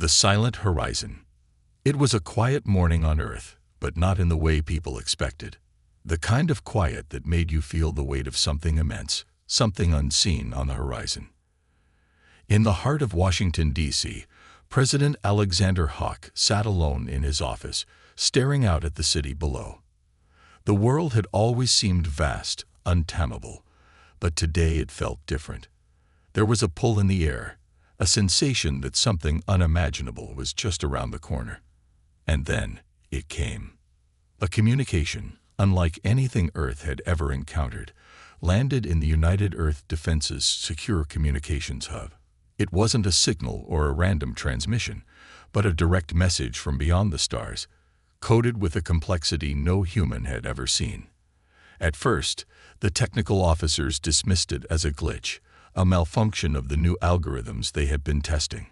The silent horizon. It was a quiet morning on Earth, but not in the way people expected. The kind of quiet that made you feel the weight of something immense, something unseen on the horizon. In the heart of Washington, D.C., President Alexander Hawk sat alone in his office, staring out at the city below. The world had always seemed vast, untamable, but today it felt different. There was a pull in the air, a sensation that something unimaginable was just around the corner. And then it came. A communication, unlike anything Earth had ever encountered, landed in the United Earth Defense's secure communications hub. It wasn't a signal or a random transmission, but a direct message from beyond the stars, coded with a complexity no human had ever seen. At first, the technical officers dismissed it as a glitch, a malfunction of the new algorithms they had been testing.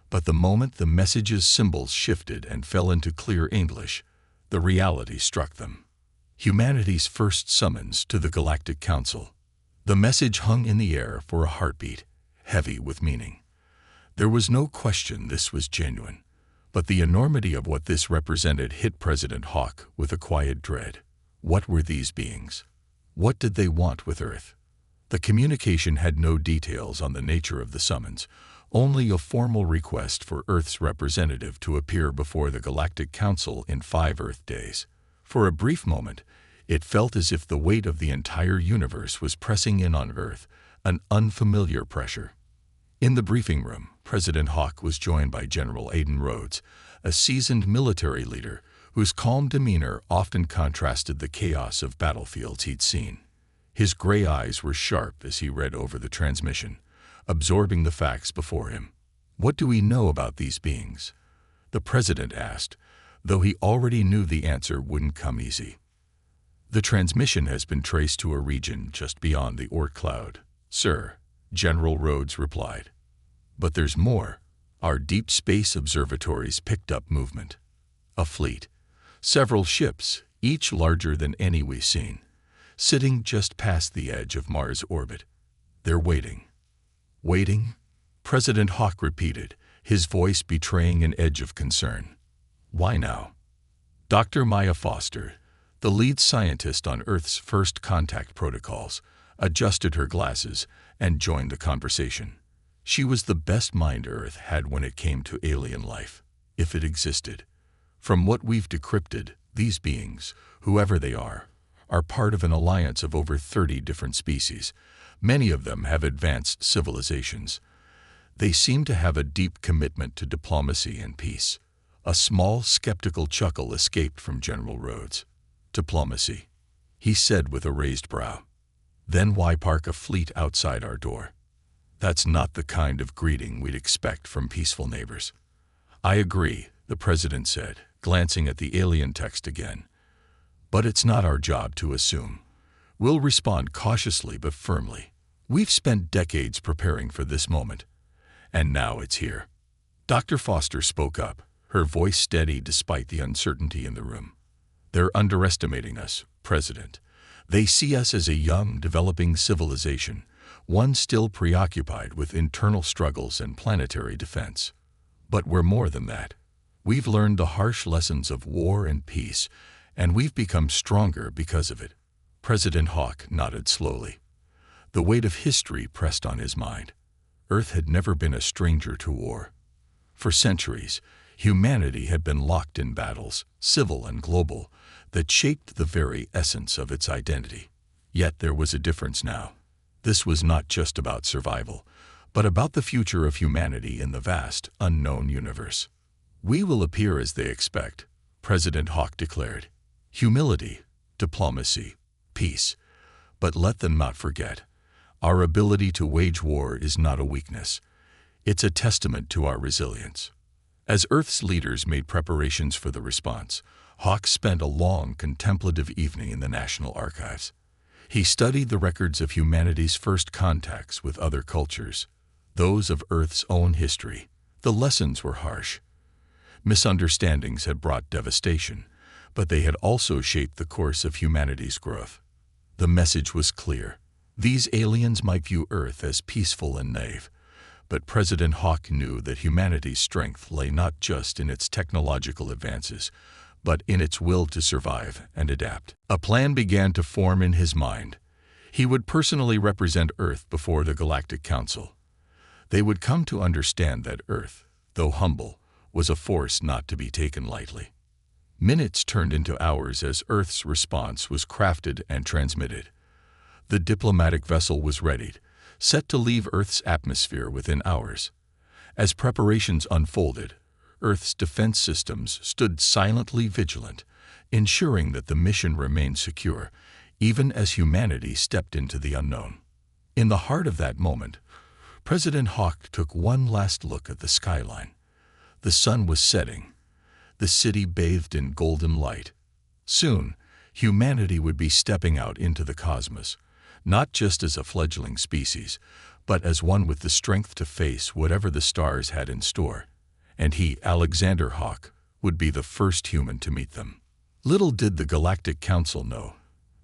But the moment the message's symbols shifted and fell into clear English, the reality struck them. Humanity's first summons to the Galactic Council. The message hung in the air for a heartbeat, heavy with meaning. There was no question this was genuine, but the enormity of what this represented hit President Hawk with a quiet dread. What were these beings? What did they want with Earth? The communication had no details on the nature of the summons, only a formal request for Earth's representative to appear before the Galactic Council in 5 Earth days. For a brief moment, it felt as if the weight of the entire universe was pressing in on Earth, an unfamiliar pressure. In the briefing room, President Hawk was joined by General Aiden Rhodes, a seasoned military leader whose calm demeanor often contrasted the chaos of battlefields he'd seen. His gray eyes were sharp as he read over the transmission, absorbing the facts before him. "What do we know about these beings?" the president asked, though he already knew the answer wouldn't come easy. "The transmission has been traced to a region just beyond the Oort cloud, sir," General Rhodes replied. "But there's more. Our deep space observatories picked up movement. A fleet. Several ships, each larger than any we've seen, sitting just past the edge of Mars' orbit. They're waiting." "Waiting?" President Hawk repeated, his voice betraying an edge of concern. "Why now?" Dr. Maya Foster, the lead scientist on Earth's first contact protocols, adjusted her glasses and joined the conversation. She was the best mind Earth had when it came to alien life, if it existed. "From what we've decrypted, these beings, whoever they are part of an alliance of over 30 different species. Many of them have advanced civilizations. They seem to have a deep commitment to diplomacy and peace." A small, skeptical chuckle escaped from General Rhodes. "Diplomacy," he said with a raised brow. "Then why park a fleet outside our door? That's not the kind of greeting we'd expect from peaceful neighbors." "I agree," the president said, glancing at the alien text again. "But it's not our job to assume. We'll respond cautiously but firmly. We've spent decades preparing for this moment, and now it's here." Dr. Foster spoke up, her voice steady despite the uncertainty in the room. "They're underestimating us, President. They see us as a young, developing civilization, one still preoccupied with internal struggles and planetary defense. But we're more than that. We've learned the harsh lessons of war and peace, and we've become stronger because of it." President Hawk nodded slowly. The weight of history pressed on his mind. Earth had never been a stranger to war. For centuries, humanity had been locked in battles, civil and global, that shaped the very essence of its identity. Yet there was a difference now. This was not just about survival, but about the future of humanity in the vast, unknown universe. "We will appear as they expect," President Hawk declared. "Humility, diplomacy, peace. But let them not forget, our ability to wage war is not a weakness. It's a testament to our resilience." As Earth's leaders made preparations for the response, Hawk spent a long, contemplative evening in the National Archives. He studied the records of humanity's first contacts with other cultures, those of Earth's own history. The lessons were harsh. Misunderstandings had brought devastation, but they had also shaped the course of humanity's growth. The message was clear. These aliens might view Earth as peaceful and naive, But President Hawk knew that humanity's strength lay not just in its technological advances, but in its will to survive and adapt. A plan began to form in his mind. He would personally represent Earth before the Galactic Council. They would come to understand that Earth, though humble, was a force not to be taken lightly. Minutes turned into hours as Earth's response was crafted and transmitted. The diplomatic vessel was readied, set to leave Earth's atmosphere within hours. As preparations unfolded, Earth's defense systems stood silently vigilant, ensuring that the mission remained secure, even as humanity stepped into the unknown. In the heart of that moment, President Hawk took one last look at the skyline. The sun was setting, the city bathed in golden light. Soon, humanity would be stepping out into the cosmos, not just as a fledgling species, but as one with the strength to face whatever the stars had in store. And he, Alexander Hawk, would be the first human to meet them. Little did the Galactic Council know,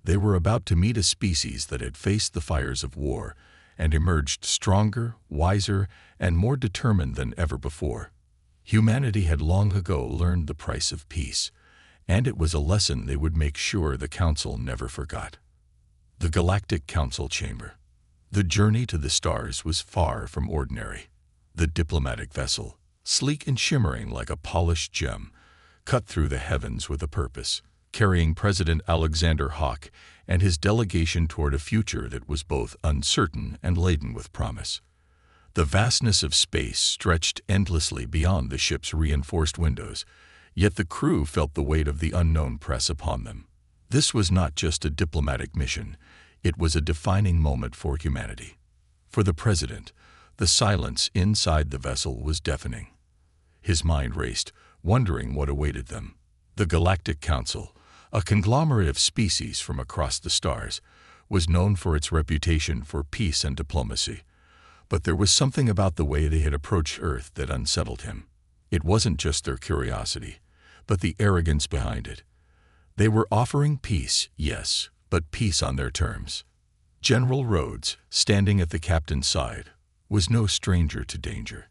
they were about to meet a species that had faced the fires of war and emerged stronger, wiser, and more determined than ever before. Humanity had long ago learned the price of peace, and it was a lesson they would make sure the Council never forgot. The Galactic Council Chamber. The journey to the stars was far from ordinary. The diplomatic vessel, sleek and shimmering like a polished gem, cut through the heavens with a purpose, carrying President Alexander Hawk and his delegation toward a future that was both uncertain and laden with promise. The vastness of space stretched endlessly beyond the ship's reinforced windows, yet the crew felt the weight of the unknown press upon them. This was not just a diplomatic mission, it was a defining moment for humanity. For the president, the silence inside the vessel was deafening. His mind raced, wondering what awaited them. The Galactic Council, a conglomerate of species from across the stars, was known for its reputation for peace and diplomacy. But there was something about the way they had approached Earth that unsettled him. It wasn't just their curiosity, but the arrogance behind it. They were offering peace, yes, but peace on their terms. General Rhodes, standing at the captain's side, was no stranger to danger.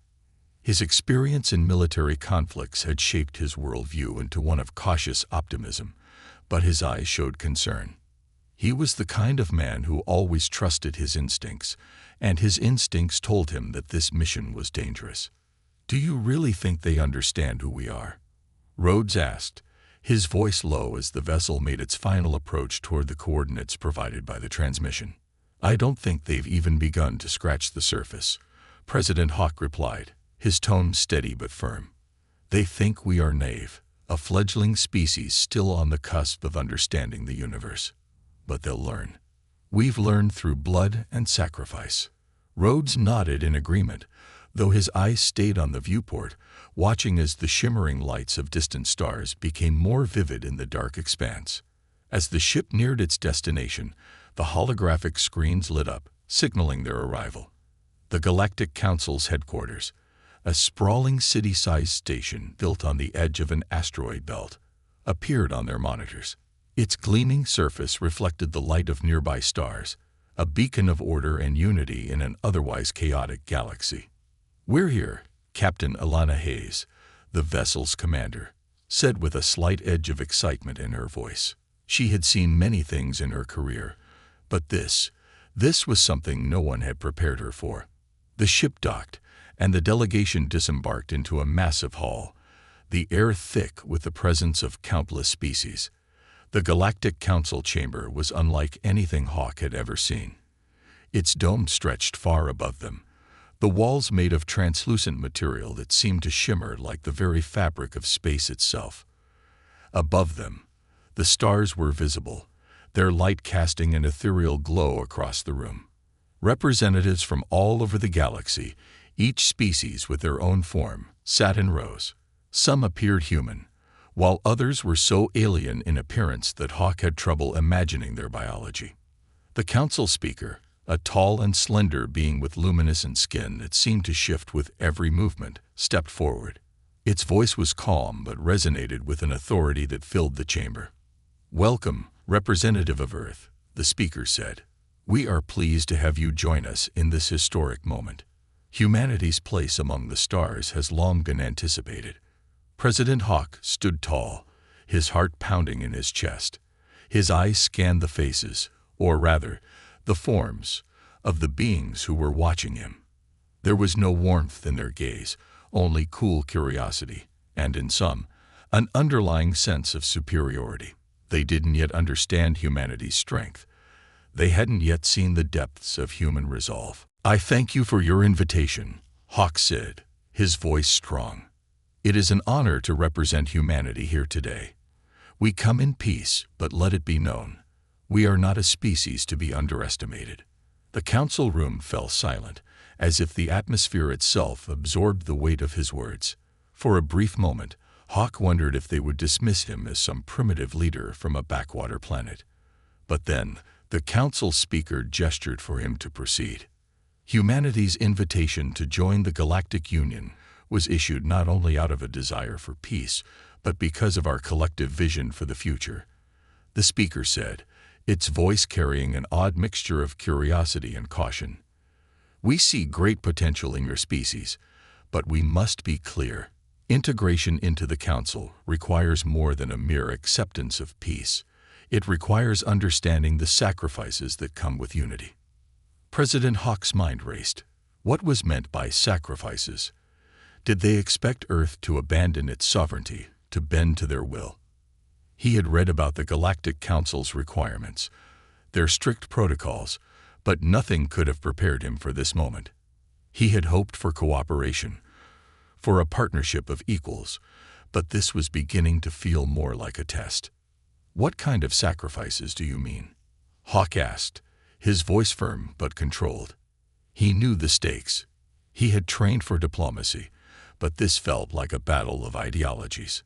His experience in military conflicts had shaped his worldview into one of cautious optimism, but his eyes showed concern. He was the kind of man who always trusted his instincts, and his instincts told him that this mission was dangerous. "Do you really think they understand who we are?" Rhodes asked, his voice low as the vessel made its final approach toward the coordinates provided by the transmission. "I don't think they've even begun to scratch the surface," President Hawk replied, his tone steady but firm. "They think we are naive, a fledgling species still on the cusp of understanding the universe. But they'll learn. We've learned through blood and sacrifice." Rhodes nodded in agreement, though his eyes stayed on the viewport, watching as the shimmering lights of distant stars became more vivid in the dark expanse. As the ship neared its destination, the holographic screens lit up, signaling their arrival. The Galactic Council's headquarters, a sprawling city-sized station built on the edge of an asteroid belt, appeared on their monitors. Its gleaming surface reflected the light of nearby stars, a beacon of order and unity in an otherwise chaotic galaxy. "We're here," Captain Alana Hayes, the vessel's commander, said with a slight edge of excitement in her voice. She had seen many things in her career, but this was something no one had prepared her for. The ship docked, and the delegation disembarked into a massive hall, the air thick with the presence of countless species. The Galactic Council chamber was unlike anything Hawk had ever seen. Its dome stretched far above them, the walls made of translucent material that seemed to shimmer like the very fabric of space itself. Above them, the stars were visible, their light casting an ethereal glow across the room. Representatives from all over the galaxy, each species with their own form, sat in rows. Some appeared human, while others were so alien in appearance that Hawk had trouble imagining their biology. The council speaker, a tall and slender being with luminescent skin that seemed to shift with every movement, stepped forward. Its voice was calm but resonated with an authority that filled the chamber. "Welcome, representative of Earth," the speaker said. "We are pleased to have you join us in this historic moment. Humanity's place among the stars has long been anticipated. President Hawk stood tall, his heart pounding in his chest. His eyes scanned the faces, or rather, the forms, of the beings who were watching him. There was no warmth in their gaze, only cool curiosity, and in some, an underlying sense of superiority. They didn't yet understand humanity's strength. They hadn't yet seen the depths of human resolve. "I thank you for your invitation," Hawk said, his voice strong. "It is an honor to represent humanity here today. We come in peace, but let it be known, we are not a species to be underestimated." The council room fell silent, as if the atmosphere itself absorbed the weight of his words. For a brief moment, Hawk wondered if they would dismiss him as some primitive leader from a backwater planet. But then, the council speaker gestured for him to proceed. Humanity's invitation to join the Galactic Union was issued not only out of a desire for peace, but because of our collective vision for the future. The speaker said, its voice carrying an odd mixture of curiosity and caution. "We see great potential in your species, but we must be clear. Integration into the Council requires more than a mere acceptance of peace. It requires understanding the sacrifices that come with unity." President Hawk's mind raced. What was meant by sacrifices? Did they expect Earth to abandon its sovereignty, to bend to their will? He had read about the Galactic Council's requirements, their strict protocols, but nothing could have prepared him for this moment. He had hoped for cooperation, for a partnership of equals, but this was beginning to feel more like a test. "What kind of sacrifices do you mean?" Hawk asked, his voice firm but controlled. He knew the stakes. He had trained for diplomacy, but this felt like a battle of ideologies.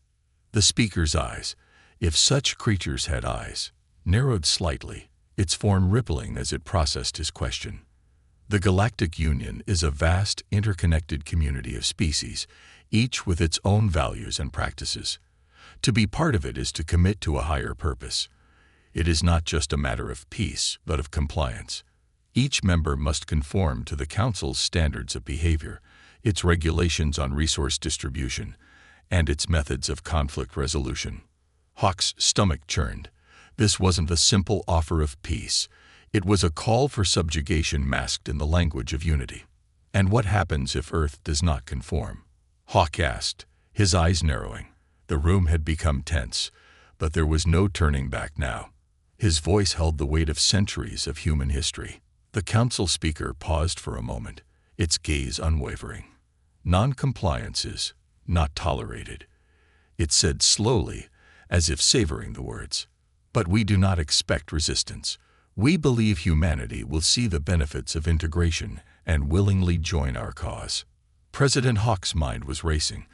The speaker's eyes, if such creatures had eyes, narrowed slightly, its form rippling as it processed his question. The Galactic Union is a vast, interconnected community of species, each with its own values and practices. To be part of it is to commit to a higher purpose. It is not just a matter of peace, but of compliance. Each member must conform to the Council's standards of behavior, its regulations on resource distribution, and its methods of conflict resolution. Hawk's stomach churned. This wasn't a simple offer of peace. It was a call for subjugation masked in the language of unity. "And what happens if Earth does not conform?" Hawk asked, his eyes narrowing. The room had become tense, but there was no turning back now. His voice held the weight of centuries of human history. The council speaker paused for a moment, its gaze unwavering. "Non-compliance is not tolerated," it said slowly, as if savoring the words. "But we do not expect resistance. We believe humanity will see the benefits of integration and willingly join our cause." President Hawk's mind was racing,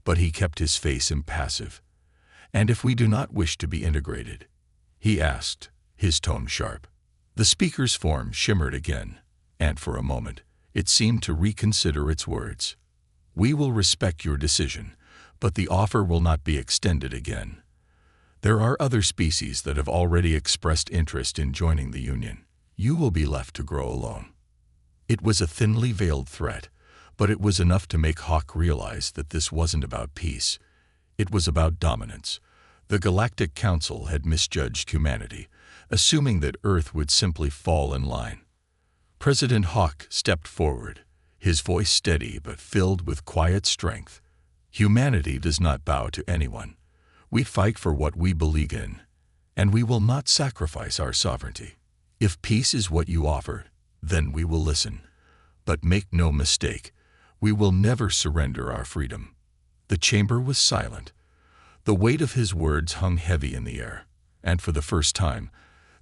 but he kept his face impassive. "And if we do not wish to be integrated?" he asked, his tone sharp. The speaker's form shimmered again, and for a moment, it seemed to reconsider its words. "We will respect your decision, but the offer will not be extended again. There are other species that have already expressed interest in joining the Union. You will be left to grow alone." It was a thinly veiled threat, but it was enough to make Hawk realize that this wasn't about peace. It was about dominance. The Galactic Council had misjudged humanity, assuming that Earth would simply fall in line. President Hawk stepped forward, his voice steady but filled with quiet strength. "Humanity does not bow to anyone. We fight for what we believe in, and we will not sacrifice our sovereignty. If peace is what you offer, then we will listen. But make no mistake, we will never surrender our freedom." The chamber was silent. The weight of his words hung heavy in the air, and for the first time,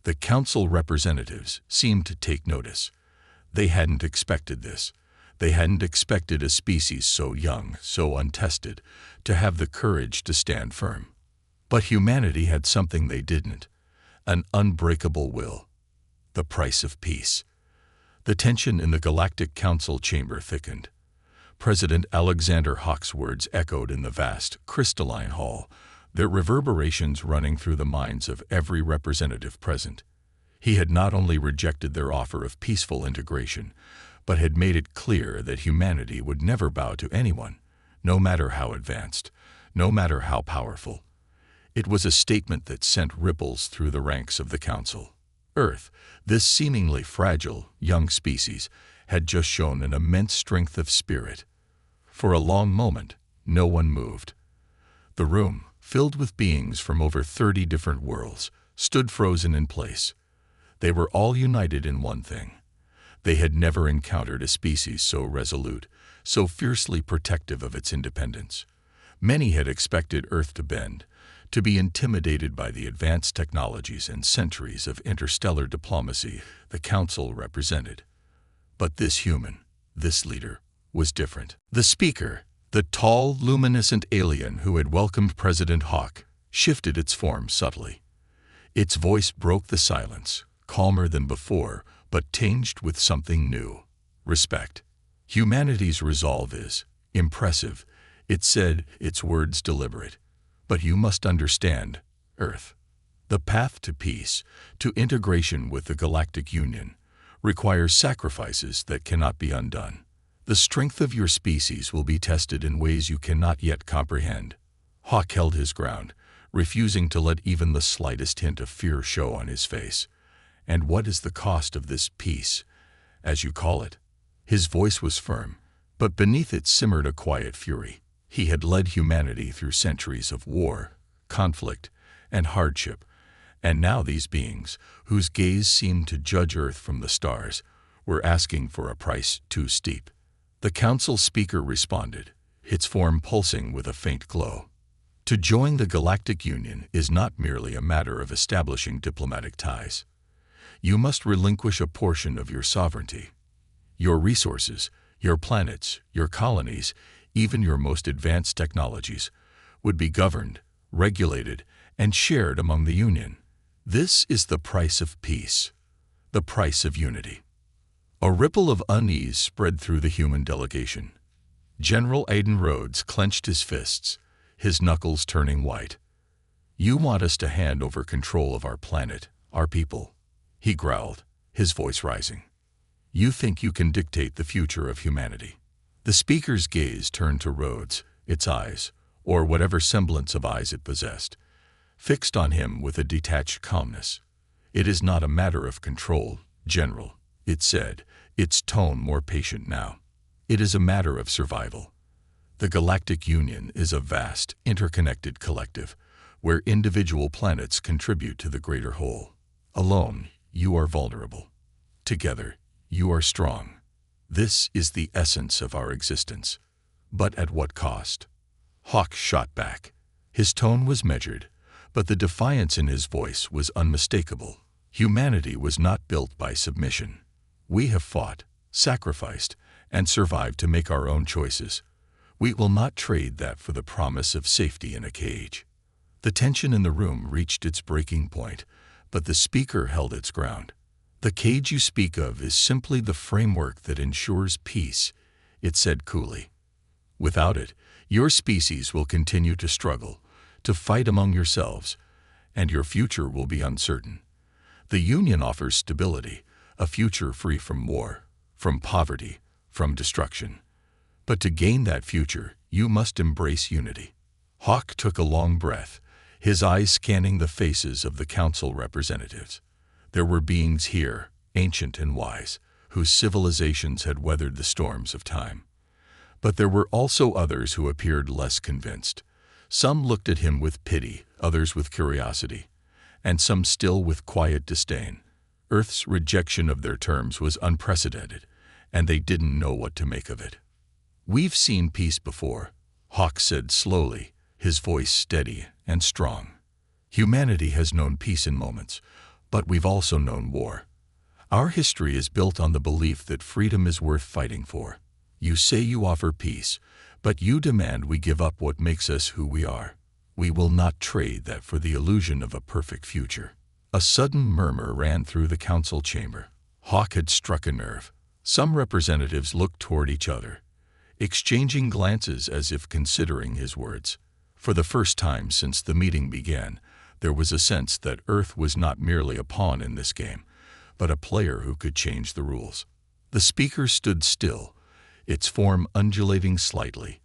the council representatives seemed to take notice. They hadn't expected this. They hadn't expected a species so young, so untested, to have the courage to stand firm. But humanity had something they didn't, an unbreakable will. The price of peace. The tension in the Galactic Council chamber thickened. President Alexander Hawk's words echoed in the vast, crystalline hall, their reverberations running through the minds of every representative present. He had not only rejected their offer of peaceful integration, but had made it clear that humanity would never bow to anyone, no matter how advanced, no matter how powerful. It was a statement that sent ripples through the ranks of the Council. Earth, this seemingly fragile, young species, had just shown an immense strength of spirit. For a long moment, no one moved. The room, filled with beings from over 30 different worlds, stood frozen in place. They were all united in one thing. They had never encountered a species so resolute, so fiercely protective of its independence. Many had expected Earth to bend, to be intimidated by the advanced technologies and centuries of interstellar diplomacy the Council represented. But this human, this leader, was different. The speaker, the tall, luminescent alien who had welcomed President Hawk, shifted its form subtly. Its voice broke the silence, calmer than before, but tinged with something new: respect. Humanity's resolve is impressive, it said, its words deliberate. But you must understand, Earth. The path to peace, to integration with the Galactic Union, requires sacrifices that cannot be undone. The strength of your species will be tested in ways you cannot yet comprehend. Hawk held his ground, refusing to let even the slightest hint of fear show on his face. And what is the cost of this peace, as you call it? His voice was firm, but beneath it simmered a quiet fury. He had led humanity through centuries of war, conflict, and hardship, and now these beings, whose gaze seemed to judge Earth from the stars, were asking for a price too steep. The Council speaker responded, its form pulsing with a faint glow. To join the Galactic Union is not merely a matter of establishing diplomatic ties. You must relinquish a portion of your sovereignty. Your resources, your planets, your colonies, even your most advanced technologies, would be governed, regulated, and shared among the Union. This is the price of peace, the price of unity. A ripple of unease spread through the human delegation. General Aiden Rhodes clenched his fists, his knuckles turning white. "You want us to hand over control of our planet, our people," he growled, his voice rising. "You think you can dictate the future of humanity." The speaker's gaze turned to Rhodes, its eyes, or whatever semblance of eyes it possessed, fixed on him with a detached calmness. "It is not a matter of control, General," it said, its tone more patient now. "It is a matter of survival. The Galactic Union is a vast, interconnected collective, where individual planets contribute to the greater whole. Alone, you are vulnerable. Together, you are strong. This is the essence of our existence. But at what cost?" Hawk shot back. His tone was measured, but the defiance in his voice was unmistakable. Humanity was not built by submission. We have fought, sacrificed, and survived to make our own choices. We will not trade that for the promise of safety in a cage. The tension in the room reached its breaking point, but the speaker held its ground. "The cage you speak of is simply the framework that ensures peace," it said coolly. "Without it, your species will continue to struggle, to fight among yourselves, and your future will be uncertain. The Union offers stability, a future free from war, from poverty, from destruction. But to gain that future, you must embrace unity." Hawk took a long breath, his eyes scanning the faces of the Council representatives. There were beings here, ancient and wise, whose civilizations had weathered the storms of time. But there were also others who appeared less convinced. Some looked at him with pity, others with curiosity, and some still with quiet disdain. Earth's rejection of their terms was unprecedented, and they didn't know what to make of it. "We've seen peace before," Hawk said slowly, his voice steady and strong. "Humanity has known peace in moments, but we've also known war. Our history is built on the belief that freedom is worth fighting for. You say you offer peace, but you demand we give up what makes us who we are. We will not trade that for the illusion of a perfect future." A sudden murmur ran through the Council chamber. Hawk had struck a nerve. Some representatives looked toward each other, exchanging glances as if considering his words. For the first time since the meeting began, there was a sense that Earth was not merely a pawn in this game, but a player who could change the rules. The speaker stood still, its form undulating slightly,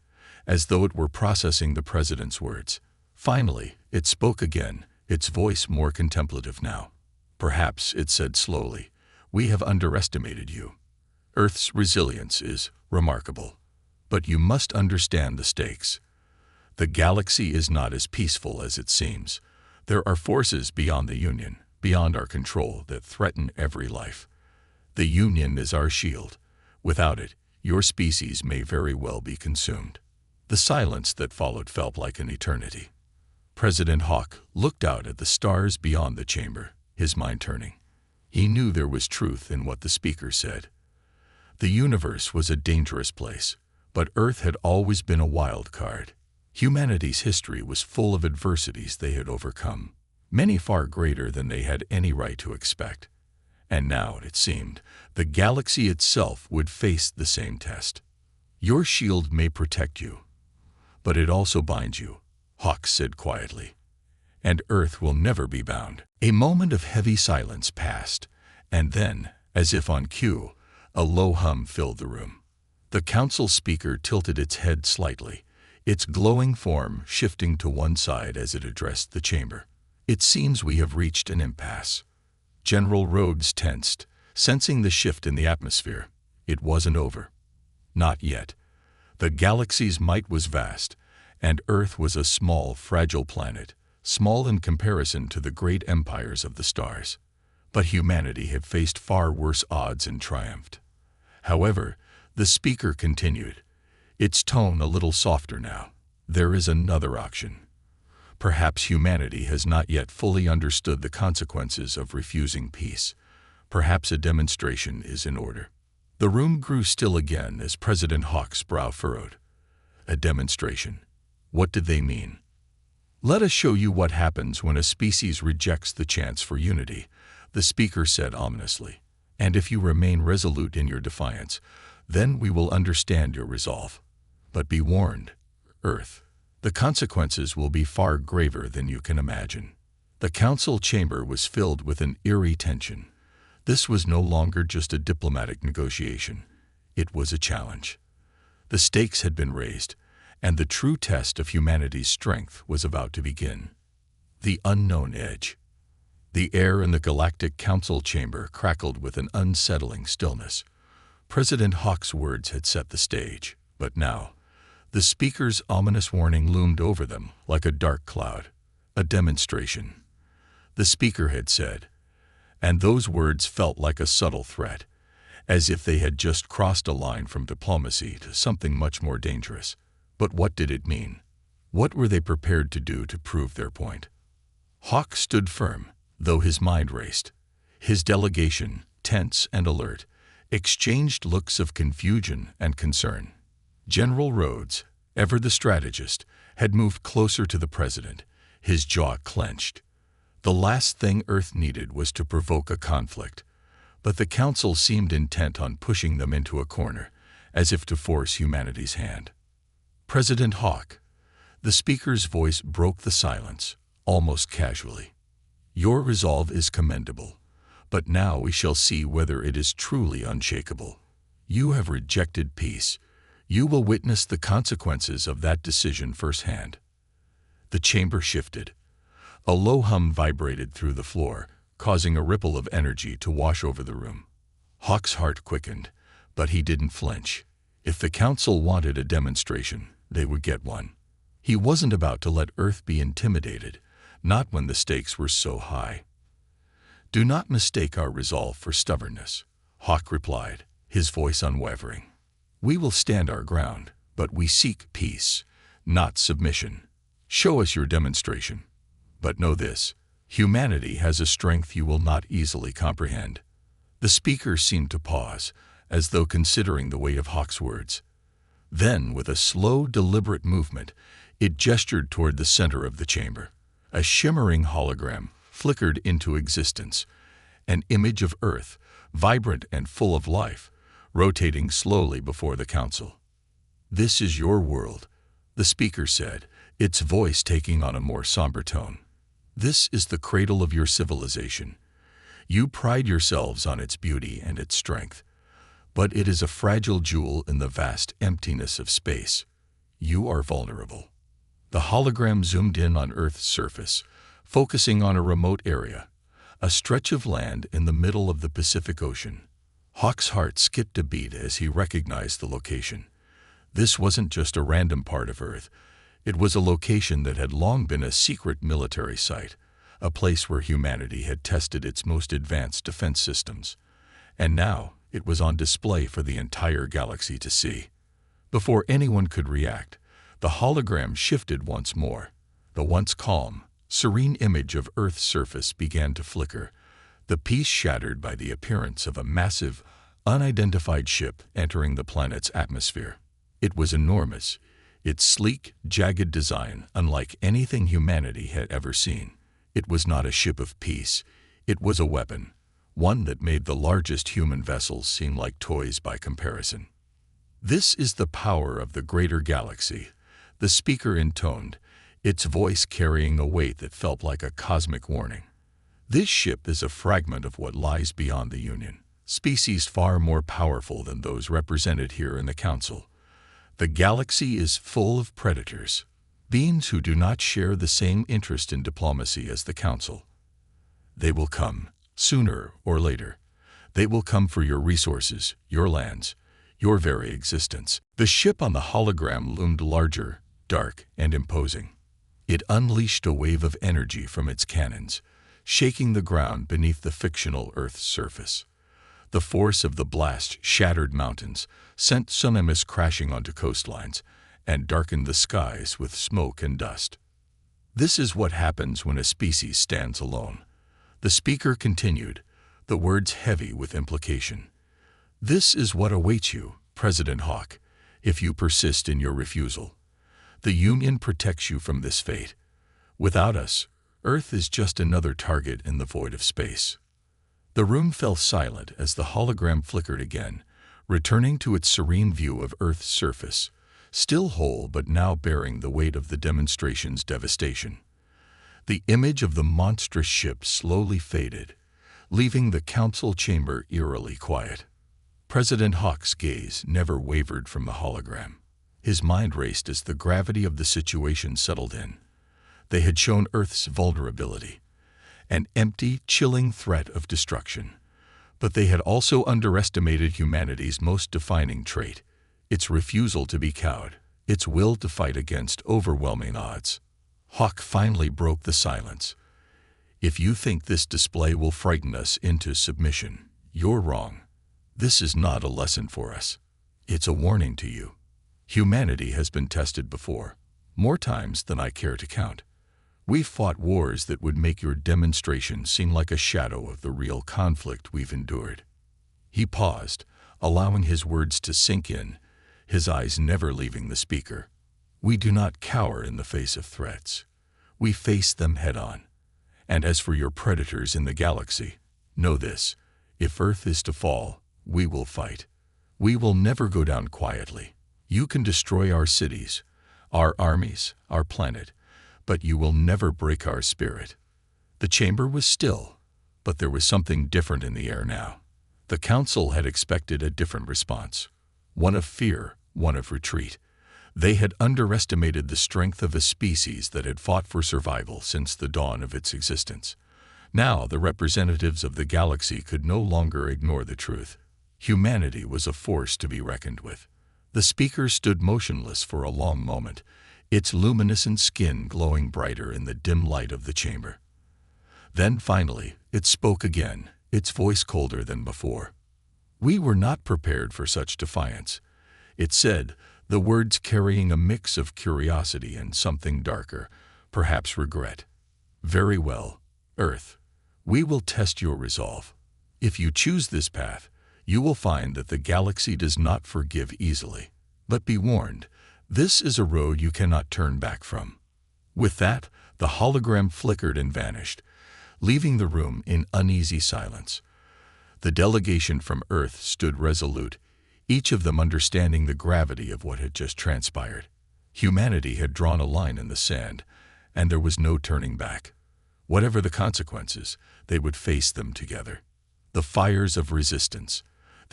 as though it were processing the president's words. Finally, it spoke again, its voice more contemplative now. "Perhaps," it said slowly, "we have underestimated you. Earth's resilience is remarkable. But you must understand the stakes. The galaxy is not as peaceful as it seems. There are forces beyond the Union, beyond our control, that threaten every life. The Union is our shield. Without it, your species may very well be consumed." The silence that followed felt like an eternity. President Hawk looked out at the stars beyond the chamber, his mind turning. He knew there was truth in what the speaker said. The universe was a dangerous place, but Earth had always been a wild card. Humanity's history was full of adversities they had overcome, many far greater than they had any right to expect. And now, it seemed, the galaxy itself would face the same test. "Your shield may protect you, but it also binds you," Hawk said quietly. "And Earth will never be bound." A moment of heavy silence passed, and then, as if on cue, a low hum filled the room. The council speaker tilted its head slightly, its glowing form shifting to one side as it addressed the chamber. "It seems we have reached an impasse." General Rhodes tensed, sensing the shift in the atmosphere. It wasn't over. Not yet. The galaxy's might was vast, and Earth was a small, fragile planet, small in comparison to the great empires of the stars. But humanity had faced far worse odds and triumphed. However, the speaker continued, its tone a little softer now. "There is another option. Perhaps humanity has not yet fully understood the consequences of refusing peace. Perhaps a demonstration is in order." The room grew still again as President Hawk's brow furrowed. A demonstration. What did they mean? "Let us show you what happens when a species rejects the chance for unity," the speaker said ominously. "And if you remain resolute in your defiance, then we will understand your resolve. But be warned, Earth. The consequences will be far graver than you can imagine." The council chamber was filled with an eerie tension. This was no longer just a diplomatic negotiation. It was a challenge. The stakes had been raised, and the true test of humanity's strength was about to begin. The unknown edge. The air in the Galactic Council chamber crackled with an unsettling stillness. President Hawk's words had set the stage, but now, the speaker's ominous warning loomed over them like a dark cloud. A demonstration. The speaker had said, and those words felt like a subtle threat, as if they had just crossed a line from diplomacy to something much more dangerous. But what did it mean? What were they prepared to do to prove their point? Hawk stood firm, though his mind raced. His delegation, tense and alert, exchanged looks of confusion and concern. General Rhodes, ever the strategist, had moved closer to the president, his jaw clenched. The last thing Earth needed was to provoke a conflict, but the council seemed intent on pushing them into a corner, as if to force humanity's hand. "President Hawk," the speaker's voice broke the silence, almost casually. "Your resolve is commendable, but now we shall see whether it is truly unshakable. You have rejected peace. You will witness the consequences of that decision firsthand." The chamber shifted. A low hum vibrated through the floor, causing a ripple of energy to wash over the room. Hawk's heart quickened, but he didn't flinch. If the council wanted a demonstration, they would get one. He wasn't about to let Earth be intimidated, not when the stakes were so high. "Do not mistake our resolve for stubbornness," Hawk replied, his voice unwavering. "We will stand our ground, but we seek peace, not submission. Show us your demonstration. But know this, humanity has a strength you will not easily comprehend." The speaker seemed to pause, as though considering the weight of Hawk's words. Then, with a slow, deliberate movement, it gestured toward the center of the chamber. A shimmering hologram flickered into existence, an image of Earth, vibrant and full of life, rotating slowly before the council. "This is your world," the speaker said, its voice taking on a more somber tone. "This is the cradle of your civilization. You pride yourselves on its beauty and its strength. But it is a fragile jewel in the vast emptiness of space. You are vulnerable. The hologram zoomed in on Earth's surface, focusing on a remote area, a stretch of land in the middle of the Pacific Ocean. Hawk's heart skipped a beat as he recognized the location. This wasn't just a random part of Earth. It was a location that had long been a secret military site, a place where humanity had tested its most advanced defense systems. And now it was on display for the entire galaxy to see. Before anyone could react, the hologram shifted once more. The once calm, serene image of Earth's surface began to flicker, the peace shattered by the appearance of a massive, unidentified ship entering the planet's atmosphere. It was enormous, its sleek, jagged design unlike anything humanity had ever seen. It was not a ship of peace, it was a weapon, one that made the largest human vessels seem like toys by comparison. "This is the power of the greater galaxy," the speaker intoned, its voice carrying a weight that felt like a cosmic warning. "This ship is a fragment of what lies beyond the Union, species far more powerful than those represented here in the Council. The galaxy is full of predators, beings who do not share the same interest in diplomacy as the Council. They will come, sooner or later. They will come for your resources, your lands, your very existence." The ship on the hologram loomed larger, dark, and imposing. It unleashed a wave of energy from its cannons, shaking the ground beneath the fictional Earth's surface. The force of the blast shattered mountains, sent tsunamis crashing onto coastlines, and darkened the skies with smoke and dust. "This is what happens when a species stands alone," the speaker continued, the words heavy with implication. "This is what awaits you, President Hawk, if you persist in your refusal. The Union protects you from this fate. Without us, Earth is just another target in the void of space." The room fell silent as the hologram flickered again, returning to its serene view of Earth's surface, still whole but now bearing the weight of the demonstration's devastation. The image of the monstrous ship slowly faded, leaving the council chamber eerily quiet. President Hawk's gaze never wavered from the hologram. His mind raced as the gravity of the situation settled in. They had shown Earth's vulnerability, an empty, chilling threat of destruction. But they had also underestimated humanity's most defining trait, its refusal to be cowed, its will to fight against overwhelming odds. Hawk finally broke the silence. "If you think this display will frighten us into submission, you're wrong. This is not a lesson for us. It's a warning to you. Humanity has been tested before, more times than I care to count. We've fought wars that would make your demonstration seem like a shadow of the real conflict we've endured." He paused, allowing his words to sink in, his eyes never leaving the speaker. "We do not cower in the face of threats. We face them head-on. And as for your predators in the galaxy, know this: if Earth is to fall, we will fight. We will never go down quietly. You can destroy our cities, our armies, our planet, but you will never break our spirit." The chamber was still, but there was something different in the air now. The council had expected a different response, one of fear, one of retreat. They had underestimated the strength of a species that had fought for survival since the dawn of its existence. Now the representatives of the galaxy could no longer ignore the truth. Humanity was a force to be reckoned with. The speaker stood motionless for a long moment, its luminescent skin glowing brighter in the dim light of the chamber. Then finally, it spoke again, its voice colder than before. "We were not prepared for such defiance," it said, the words carrying a mix of curiosity and something darker, perhaps regret. "Very well, Earth. We will test your resolve. If you choose this path, you will find that the galaxy does not forgive easily. But be warned, this is a road you cannot turn back from." With that, the hologram flickered and vanished, leaving the room in uneasy silence. The delegation from Earth stood resolute, each of them understanding the gravity of what had just transpired. Humanity had drawn a line in the sand, and there was no turning back. Whatever the consequences, they would face them together. The fires of resistance,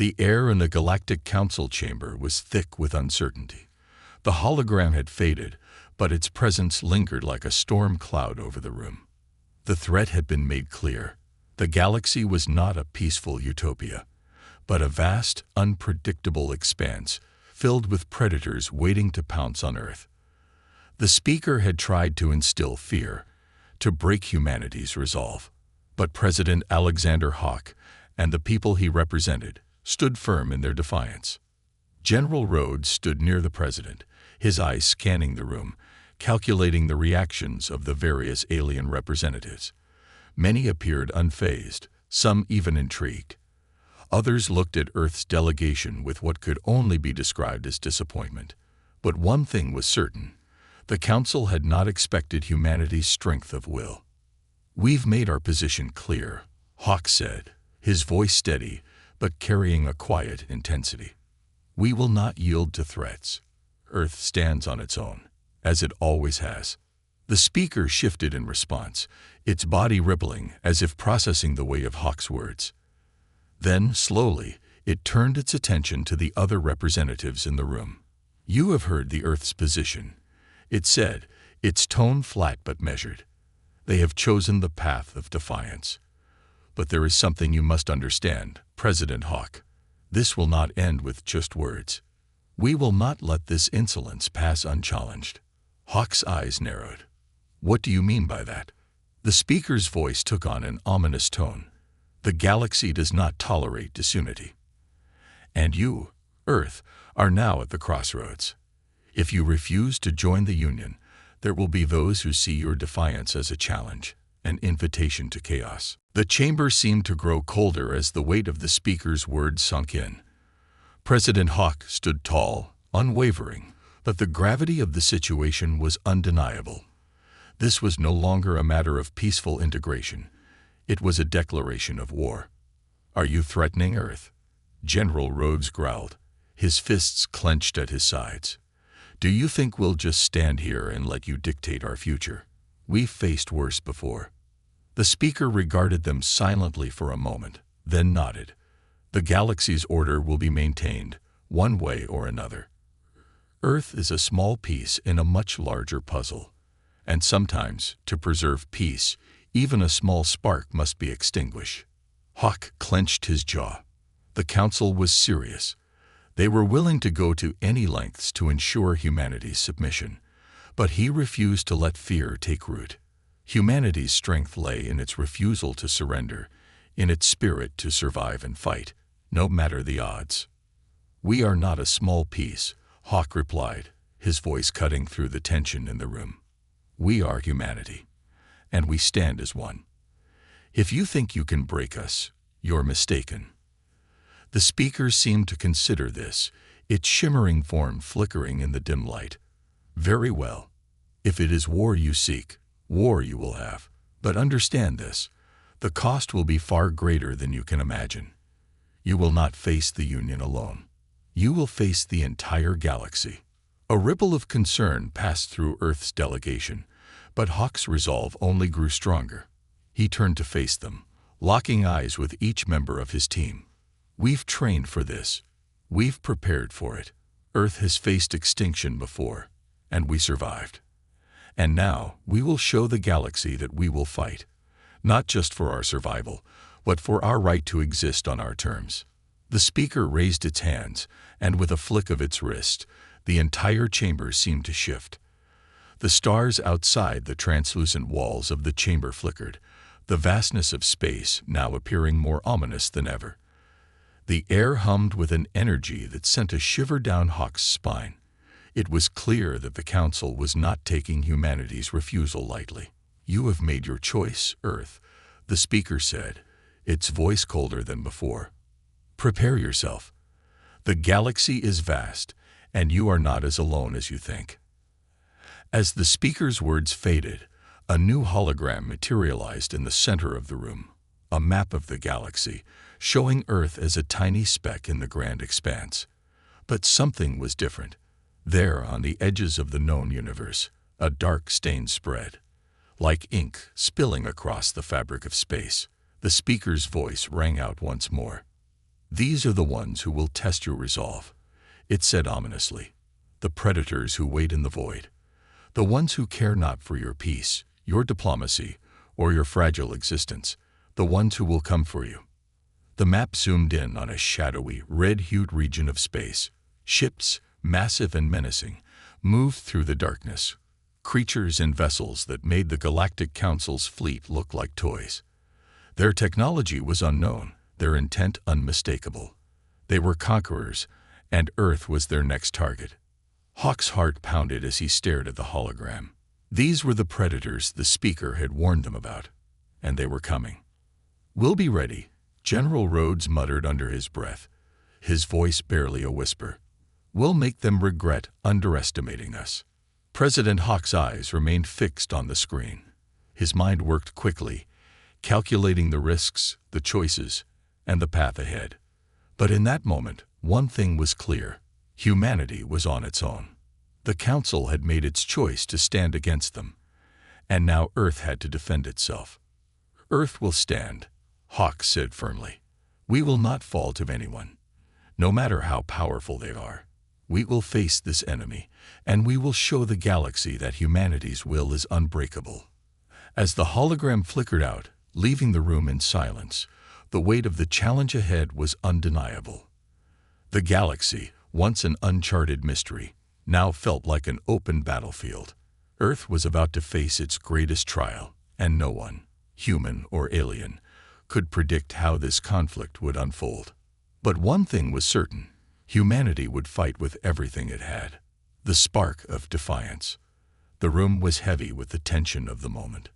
The air in the Galactic Council chamber was thick with uncertainty. The hologram had faded, but its presence lingered like a storm cloud over the room. The threat had been made clear. The galaxy was not a peaceful utopia, but a vast, unpredictable expanse filled with predators waiting to pounce on Earth. The speaker had tried to instill fear, to break humanity's resolve. But President Alexander Hawk and the people he represented stood firm in their defiance. General Rhodes stood near the president, his eyes scanning the room, calculating the reactions of the various alien representatives. Many appeared unfazed, some even intrigued. Others looked at Earth's delegation with what could only be described as disappointment. But one thing was certain: the Council had not expected humanity's strength of will. "We've made our position clear," Hawk said, his voice steady but carrying a quiet intensity. "We will not yield to threats. Earth stands on its own, as it always has." The speaker shifted in response, its body rippling as if processing the weight of Hawk's words. Then, slowly, it turned its attention to the other representatives in the room. "You have heard the Earth's position," it said, its tone flat but measured. "They have chosen the path of defiance. But there is something you must understand, President Hawk. This will not end with just words. We will not let this insolence pass unchallenged." Hawk's eyes narrowed. "What do you mean by that?" The speaker's voice took on an ominous tone. "The galaxy does not tolerate disunity. And you, Earth, are now at the crossroads. If you refuse to join the Union, there will be those who see your defiance as a challenge, an invitation to chaos." The chamber seemed to grow colder as the weight of the speaker's words sunk in. President Hawk stood tall, unwavering, but the gravity of the situation was undeniable. This was no longer a matter of peaceful integration. It was a declaration of war. "Are you threatening Earth?" General Rhodes growled, his fists clenched at his sides. "Do you think we'll just stand here and let you dictate our future? We've faced worse before." The speaker regarded them silently for a moment, then nodded. "The galaxy's order will be maintained, one way or another. Earth is a small piece in a much larger puzzle. And sometimes, to preserve peace, even a small spark must be extinguished." Hawk clenched his jaw. The Council was serious. They were willing to go to any lengths to ensure humanity's submission. But he refused to let fear take root. Humanity's strength lay in its refusal to surrender, in its spirit to survive and fight, no matter the odds. "We are not a small piece," Hawk replied, his voice cutting through the tension in the room. "We are humanity, and we stand as one. If you think you can break us, you're mistaken." The speaker seemed to consider this, its shimmering form flickering in the dim light. "Very well. If it is war you seek, war you will have. But understand this: the cost will be far greater than you can imagine. You will not face the Union alone. You will face the entire galaxy." A ripple of concern passed through Earth's delegation, but Hawk's resolve only grew stronger. He turned to face them, locking eyes with each member of his team. "We've trained for this. We've prepared for it. Earth has faced extinction before, and we survived. And now we will show the galaxy that we will fight, not just for our survival, but for our right to exist on our terms." The speaker raised its hands, and with a flick of its wrist, the entire chamber seemed to shift. The stars outside the translucent walls of the chamber flickered, the vastness of space now appearing more ominous than ever. The air hummed with an energy that sent a shiver down Hawk's spine. It was clear that the Council was not taking humanity's refusal lightly. "You have made your choice, Earth," the speaker said, its voice colder than before. "Prepare yourself. The galaxy is vast, and you are not as alone as you think." As the speaker's words faded, a new hologram materialized in the center of the room, a map of the galaxy, showing Earth as a tiny speck in the grand expanse. But something was different. There, on the edges of the known universe, a dark stain spread. Like ink spilling across the fabric of space, the speaker's voice rang out once more. These are the ones who will test your resolve, it said ominously. The predators who wait in the void. The ones who care not for your peace, your diplomacy, or your fragile existence. The ones who will come for you. The map zoomed in on a shadowy, red-hued region of space. Ships, massive and menacing, moved through the darkness. Creatures in vessels that made the Galactic Council's fleet look like toys. Their technology was unknown, their intent unmistakable. They were conquerors, and Earth was their next target. Hawk's heart pounded as he stared at the hologram. These were the predators the speaker had warned them about, and they were coming. "We'll be ready," General Rhodes muttered under his breath, his voice barely a whisper. "We'll make them regret underestimating us." President Hawk's eyes remained fixed on the screen. His mind worked quickly, calculating the risks, the choices, and the path ahead. But in that moment, one thing was clear. Humanity was on its own. The Council had made its choice to stand against them, and now Earth had to defend itself. "Earth will stand," Hawk said firmly. "We will not fall to anyone, no matter how powerful they are. We will face this enemy, and we will show the galaxy that humanity's will is unbreakable." As the hologram flickered out, leaving the room in silence, the weight of the challenge ahead was undeniable. The galaxy, once an uncharted mystery, now felt like an open battlefield. Earth was about to face its greatest trial, and no one, human or alien, could predict how this conflict would unfold. But one thing was certain: humanity would fight with everything it had. The spark of defiance. The room was heavy with the tension of the moment.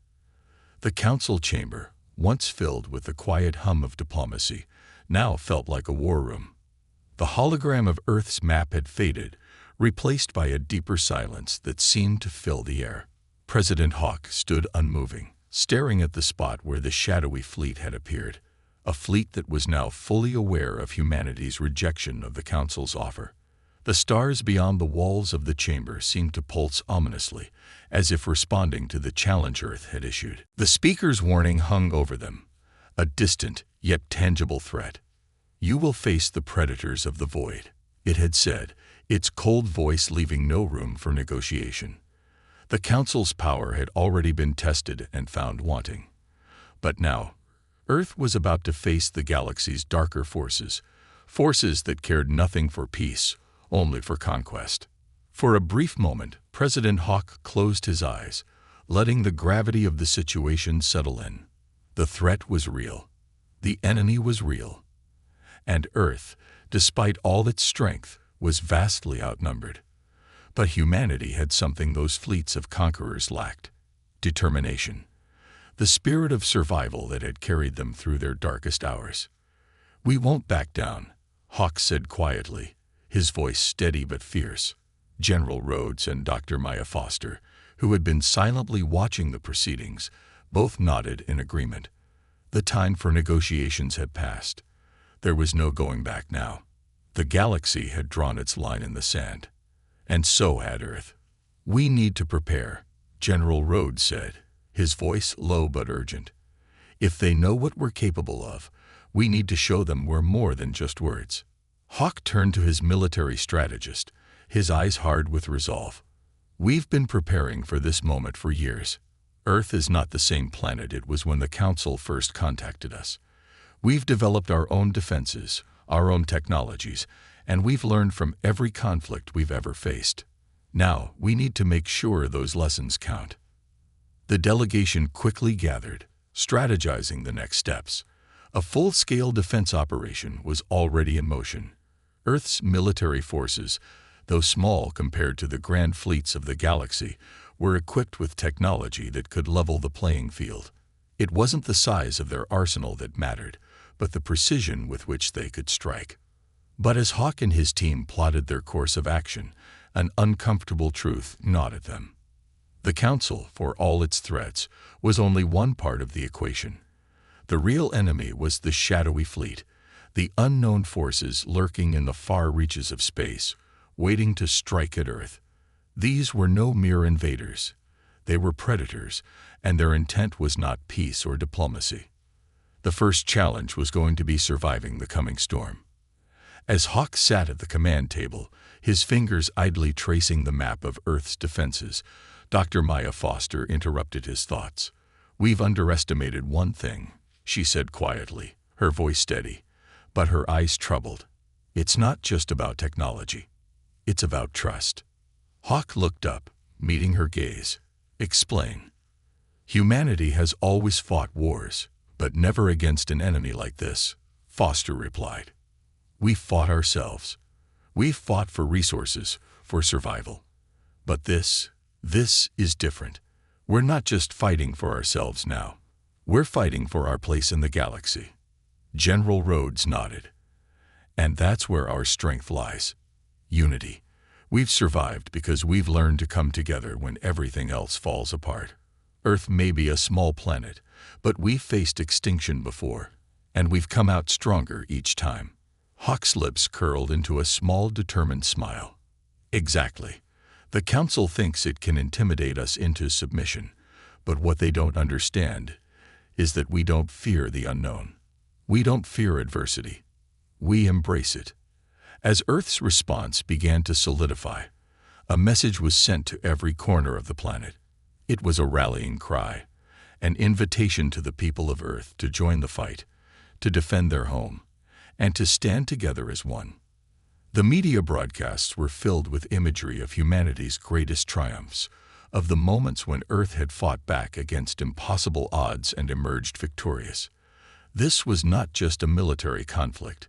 The council chamber, once filled with the quiet hum of diplomacy, now felt like a war room. The hologram of Earth's map had faded, replaced by a deeper silence that seemed to fill the air. President Hawk stood unmoving, staring at the spot where the shadowy fleet had appeared, a fleet that was now fully aware of humanity's rejection of the Council's offer. The stars beyond the walls of the chamber seemed to pulse ominously, as if responding to the challenge Earth had issued. The speaker's warning hung over them, a distant yet tangible threat. "You will face the predators of the void," it had said, its cold voice leaving no room for negotiation. The Council's power had already been tested and found wanting. But now, Earth was about to face the galaxy's darker forces, forces that cared nothing for peace, only for conquest. For a brief moment, President Hawk closed his eyes, letting the gravity of the situation settle in. The threat was real. The enemy was real. And Earth, despite all its strength, was vastly outnumbered. But humanity had something those fleets of conquerors lacked: determination. The spirit of survival that had carried them through their darkest hours. "We won't back down," Hawk said quietly, his voice steady but fierce. General Rhodes and Dr. Maya Foster, who had been silently watching the proceedings, both nodded in agreement. The time for negotiations had passed. There was no going back now. The galaxy had drawn its line in the sand. And so had Earth. "We need to prepare," General Rhodes said, his voice low but urgent. "If they know what we're capable of, we need to show them we're more than just words." Hawk turned to his military strategist, his eyes hard with resolve. "We've been preparing for this moment for years. Earth is not the same planet it was when the Council first contacted us. We've developed our own defenses, our own technologies, and we've learned from every conflict we've ever faced. Now, we need to make sure those lessons count." The delegation quickly gathered, strategizing the next steps. A full-scale defense operation was already in motion. Earth's military forces, though small compared to the grand fleets of the galaxy, were equipped with technology that could level the playing field. It wasn't the size of their arsenal that mattered, but the precision with which they could strike. But as Hawk and his team plotted their course of action, an uncomfortable truth gnawed at them. The Council, for all its threats, was only one part of the equation. The real enemy was the shadowy fleet, the unknown forces lurking in the far reaches of space, waiting to strike at Earth. These were no mere invaders. They were predators, and their intent was not peace or diplomacy. The first challenge was going to be surviving the coming storm. As Hawk sat at the command table, his fingers idly tracing the map of Earth's defenses, Dr. Maya Foster interrupted his thoughts. "We've underestimated one thing," she said quietly, her voice steady, but her eyes troubled. "It's not just about technology. It's about trust." Hawk looked up, meeting her gaze. "Explain." "Humanity has always fought wars, but never against an enemy like this," Foster replied. "We fought ourselves. We fought for resources, for survival. But this is different. We're not just fighting for ourselves now. We're fighting for our place in the galaxy." General Rhodes nodded. "And that's where our strength lies. Unity. We've survived because we've learned to come together when everything else falls apart. Earth may be a small planet, but we've faced extinction before, and we've come out stronger each time." Hawk's lips curled into a small, determined smile. "Exactly. The Council thinks it can intimidate us into submission, but what they don't understand is that we don't fear the unknown. We don't fear adversity. We embrace it." As Earth's response began to solidify, a message was sent to every corner of the planet. It was a rallying cry, an invitation to the people of Earth to join the fight, to defend their home, and to stand together as one. The media broadcasts were filled with imagery of humanity's greatest triumphs, of the moments when Earth had fought back against impossible odds and emerged victorious. This was not just a military conflict.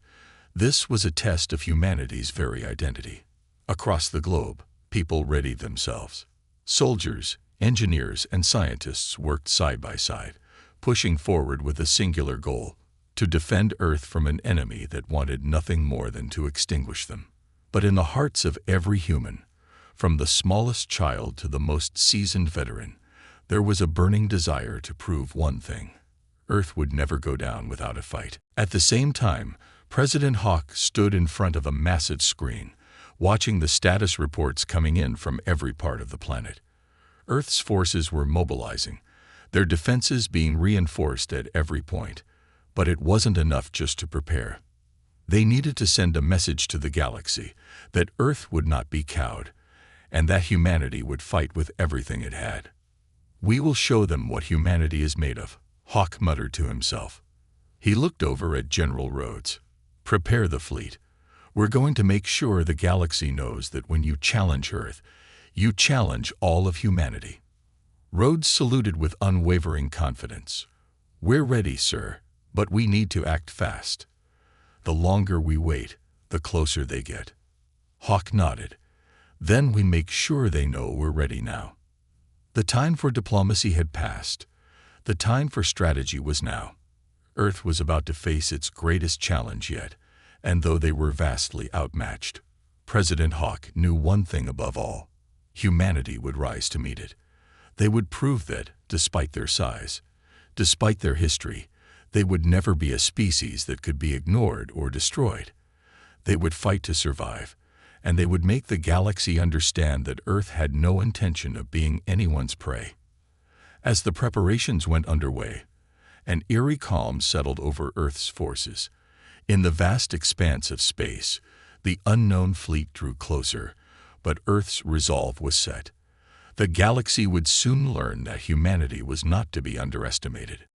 This was a test of humanity's very identity. Across the globe, people readied themselves. Soldiers, engineers, and scientists worked side by side, pushing forward with a singular goal: to defend Earth from an enemy that wanted nothing more than to extinguish them. But in the hearts of every human, from the smallest child to the most seasoned veteran, there was a burning desire to prove one thing: Earth would never go down without a fight. At the same time, President Hawk stood in front of a massive screen, watching the status reports coming in from every part of the planet. Earth's forces were mobilizing, their defenses being reinforced at every point. But it wasn't enough just to prepare. They needed to send a message to the galaxy that Earth would not be cowed, and that humanity would fight with everything it had. "We will show them what humanity is made of," Hawk muttered to himself. He looked over at General Rhodes. "Prepare the fleet. We're going to make sure the galaxy knows that when you challenge Earth, you challenge all of humanity." Rhodes saluted with unwavering confidence. "We're ready, sir, but we need to act fast. The longer we wait, the closer they get." Hawk nodded. "Then we make sure they know we're ready now." The time for diplomacy had passed. The time for strategy was now. Earth was about to face its greatest challenge yet, and though they were vastly outmatched, President Hawk knew one thing above all: humanity would rise to meet it. They would prove that, despite their size, despite their history, they would never be a species that could be ignored or destroyed. They would fight to survive, and they would make the galaxy understand that Earth had no intention of being anyone's prey. As the preparations went underway, an eerie calm settled over Earth's forces. In the vast expanse of space, the unknown fleet drew closer, but Earth's resolve was set. The galaxy would soon learn that humanity was not to be underestimated.